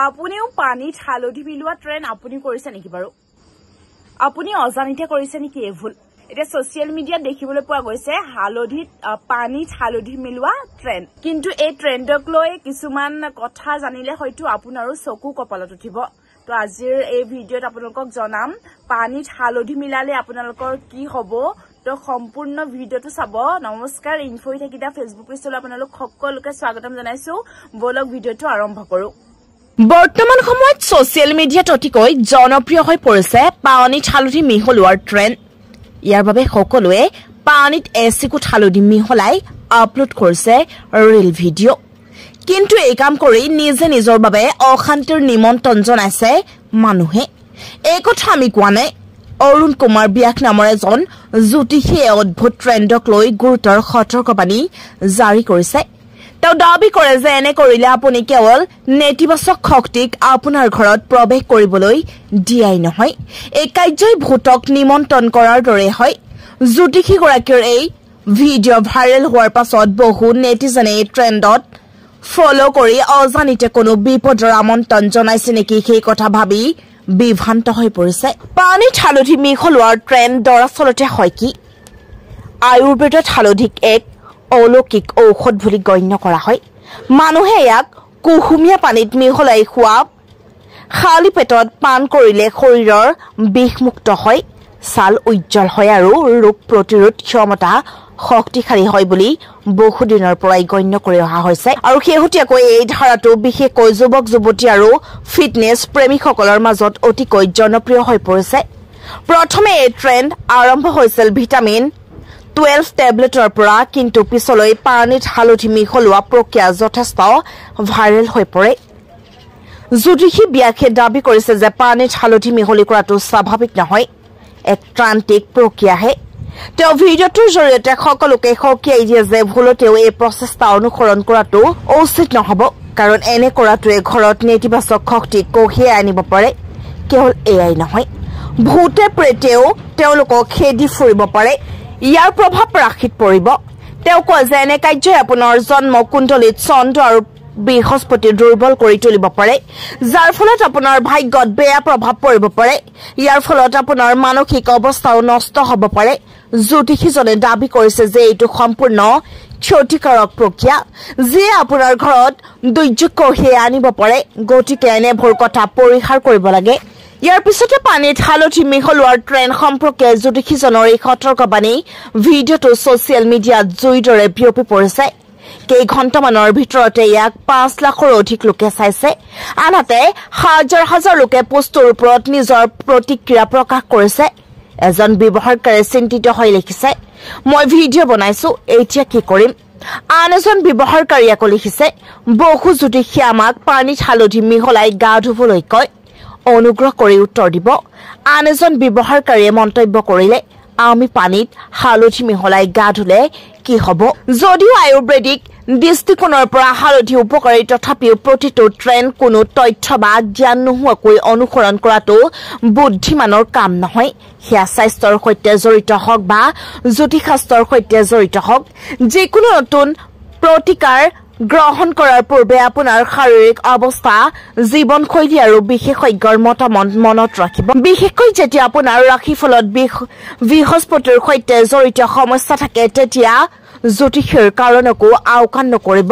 আপুনিও পানীত হালধি মিলোৱা ট্ৰেন্ড আপুনি কৰিছে নেকি বাৰু আপুনি অজানিতে কৰিছে নেকি এই ভুল এটা সোশ্যাল মিডিয়াত দেখিবলৈ পোৱা গৈছে হালধিত পানীত হালধি মিলোৱা ট্ৰেন্ড কিন্তু এই ট্ৰেন্ডক লৈ কিছুমান কথা জানিলে হয়তো আপোনাৰো চকু কপালত উঠিব তো আজিৰ এই ভিডিঅ'ত আপোনালোকক জনাম পানীত হালধি মিলালে আপোনালোকৰ কি হ'ব তো সম্পূৰ্ণ ভিডিঅ'টো চাব নমস্কাৰ ইনফোই থাকিটা ফেসবুক পেজলৈ আপোনালোক সকলোকে স্বাগতম জনাইছো বলক ভিডিঅ'টো আৰম্ভ কৰো বৰ্তমান সময়ত সোশ্যাল মিডিয়াত অতিকৈ জনপ্ৰিয় হৈ পৰিছে পানীত হালধি মিহলোৱাৰ ট্ৰেন্ড ইয়াৰ বাবে সকলোৱে পানীত এচিকুট হালধি মিহলাই আপলোড কৰিছে ৰিল ভিডিঅ' কিন্তু এই কাম কৰি নিজে নিজৰ বাবে অশান্তিৰ নিমন্ত্ৰণ জনাইছে মানুহে এই কথা আমি কোৱা নাই অৰুণ কুমাৰ বিয়াক নামৰ এজন জ্যোতিষীয়ে অদ্ভুত ট্ৰেন্ডক লৈ গুৰুতৰ সতৰ্কবাণী জাৰি কৰিছে তেওঁ দাবী কৰে যে এনে কৰিলে আপুনি কেৱল নেতিবাচক শক্তিক আপোনাৰ ঘৰত প্ৰৱেশ কৰিবলৈ দিয়াই নহয় এই কাৰ্যই ভূতক নিমন্ত্ৰণ কৰাৰ দৰে হয় জ্যোতিষীগৰাকীৰ এই ভিডিঅ' ভাইৰেল হোৱাৰ পাছত বহু নেটিজনে এই ট্ৰেন্ডত ফলো কৰি অজানিতে কোনো বিপদৰ আমন্ত্ৰণ জনাইছে নেকি সেই কথা ভাবি বিভ্ৰান্ত হৈ পৰিছে পানীত হালধি মিহলোৱাৰ ট্ৰেন্ড দৰাচলতে হয় কি আয়ুৰ্বেদত হালধিক এক অলৌকিক ঔষধ বুলি গণ্য কৰা হয় মানুহে ইয়াক কুহুমীয়া পানীত মিহলাই খোৱা খালী পেটত পান কৰিলে শৰীৰৰ বিষমুক্ত হয় ছাল উজ্জ্বল হয় আৰু ৰোগ প্ৰতিৰোধ ক্ষমতা শক্তিশালী হয় বুলি বহুদিনৰ পৰাই গণ্য কৰি অহা হৈছে আৰু শেহতীয়াকৈ এই ধাৰাটো বিশেষকৈ যুৱক যুৱতী আৰু ফিটনেছ প্ৰেমীসকলৰ মাজত অতিকৈ জনপ্ৰিয় হৈ পৰিছে প্ৰথমে এই ট্ৰেন্ড আৰম্ভ হৈছিল ভিটামিন 12 টেবলেটৰ পৰা কিন্তু পিছলৈ পানীত হালধি মিহলোৱা প্ৰক্ৰিয়া যথেষ্ট ভাইৰেল হৈ পৰে জ্যোতিষী ব্যাখ্যে দাবী কৰিছে যে পানীত হালধি মিহলি কৰাটো স্বাভাৱিক নহয় এক ত্ৰান্তিক প্ৰক্ৰিয়াহে তেওঁ ভিডিঅ'টোৰ জৰিয়তে সকলোকে সকীয়াই দিয়ে যে ভুলতেও এই প্ৰচেষ্টা অনুসৰণ কৰাটো উচিত নহ'ব কাৰণ এনে কৰাটোৱে ঘৰত নেতিবাচক শক্তি কঢ়িয়াই আনিব পাৰে কেৱল এয়াই নহয় ভূতে প্ৰেতেও তেওঁলোকক খেদি ফুৰিব পাৰে ইয়াৰ প্ৰভাৱ ৰাখিত পৰিব তেওঁ কয় যে এনে কাৰ্যই আপোনাৰ জন্ম কুণ্ডলীত চন্দ্ৰ আৰু বৃহস্পতি দুৰ্বল কৰি তুলিব পাৰে যাৰ ফলত আপোনাৰ ভাগ্যত বেয়া প্ৰভাৱ পৰিব পাৰে ইয়াৰ ফলত আপোনাৰ মানসিক অৱস্থাও নষ্ট হ'ব পাৰে জ্যোতিষীজনে দাবী কৰিছে যে এইটো সম্পূৰ্ণ ক্ষতিকাৰক প্ৰক্ৰিয়া যিয়ে আপোনাৰ ঘৰত দুৰ্যোগ কঢ়িয়াই আনিব পাৰে গতিকে এনেবোৰ কথা পৰিহাৰ কৰিব লাগে ইয়াৰ পিছতে পানীত হালধি মিহলোৱাৰ ট্ৰেন্ড সম্পৰ্কে জ্যোতিষীজনৰ এই সতৰ্কবাণী ভিডিঅ'টো ছচিয়েল মিডিয়াত জুইদৰে বিয়পি পৰিছে কেইঘণ্টামানৰ ভিতৰতে ইয়াক 5 লাখৰ অধিক লোকে চাইছে আনহাতে হাজাৰ হাজাৰ লোকে পোষ্টৰ ওপৰত নিজৰ প্ৰতিক্ৰিয়া প্ৰকাশ কৰিছে এজন ব্যৱহাৰকাৰীয়ে চিন্তিত হৈ লিখিছে মই ভিডিঅ' বনাইছো এতিয়া কি কৰিম আন এজন ব্যৱহাৰকাৰীয়ে আকৌ লিখিছে বহু জ্যোতিষীয়ে আমাক পানীত হালধি মিহলাই গা ধুবলৈ কয় অনুগ্ৰহ কৰি উত্তৰ দিব আন এজন ব্যৱহাৰকাৰীয়ে মন্তব্য কৰিলে আমি পানীত হালধি মিহলাই গা ধুলে কি হ'ব যদিও আয়ুৰ্বেদিক দৃষ্টিকোণৰ পৰা হালধি উপকাৰী তথাপিও প্ৰতিটো ট্ৰেন্ড কোনো তথ্য বা জ্ঞান নোহোৱাকৈ অনুসৰণ কৰাটো বুদ্ধিমানৰ কাম নহয় সেয়া স্বাস্থ্যৰ সৈতে জড়িত হওক বা জ্যোতিষাস্ত্ৰৰ সৈতে জড়িত হওক যিকোনো নতুন প্ৰতিকাৰ গ্ৰহণ কৰাৰ পূৰ্বে আপোনাৰ শাৰীৰিক অৱস্থা জীৱনশৈলী আৰু বিশেষজ্ঞৰ মতামত মনত ৰাখিব বিশেষকৈ যেতিয়া আপোনাৰ ৰাশিফলত বৃহস্পতিৰ সৈতে জড়িত সমস্যা থাকে তেতিয়া জ্যোতিষীৰ কাৰণকো আওকাণ নকৰিব